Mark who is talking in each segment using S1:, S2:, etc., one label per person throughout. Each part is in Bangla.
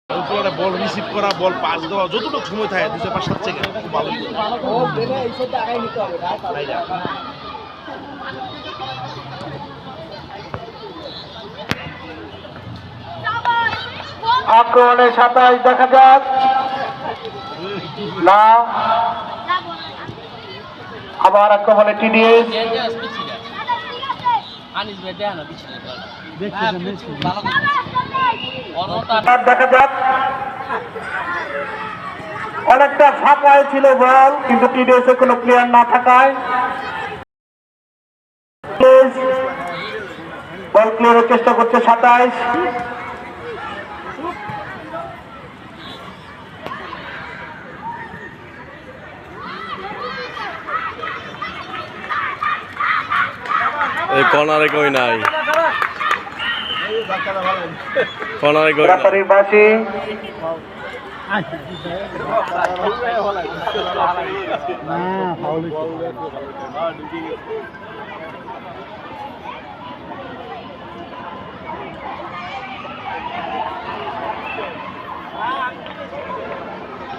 S1: বল রিসিভ করা, বল পাস দেওয়া, যতটুকু সময় থাকে 2-5-7 সেকেন্ড খুব ভালো।
S2: আক্রমণে 27 দেখা যাক না, আবার আক্রমণে টিডিএস দেখা যাক। অনেকটা ফাঁকায় ছিল বল, কিন্তু টিডিএস এর কোনো প্লেয়ার না থাকায় বল ক্লিয়ারের চেষ্টা করছে 27।
S3: এই কর্নারে কই নাই, কর্নারে কই নাই।
S2: রেফারির বাঁশি।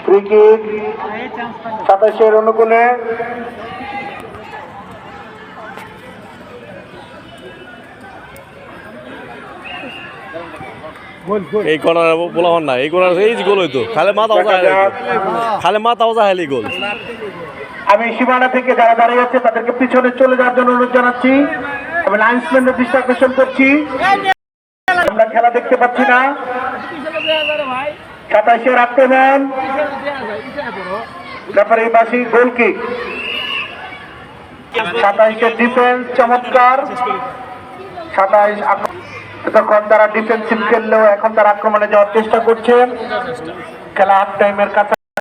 S2: ফ্রি কিক 27-এর অনুকূলে।
S3: এই কর্নারে বলা হন না, এই কর্নারে এই গোল হইতো, খালে মাথা হেলি গোল।
S2: আমি সীমানা থেকে যারা দাঁড়িয়ে আছে তাদেরকে পিছনে চলে যাওয়ার জন্য অনুরোধ জানাচ্ছি। আমি লাইন্সম্যানদের দৃষ্টি আকর্ষণ করছি, আমরা খেলা দেখতে পাচ্ছি না। 27-এর আক্রমণ, রেফারির বাঁশি, গোল কিক। 27-এর ডিফেন্স চমৎকার। 27 তখন তারা ডিফেন্সিভ খেললেও এখন তারা আক্রমণে যাওয়ার চেষ্টা করছেন। খেলা হাফ টাইমের কাছে।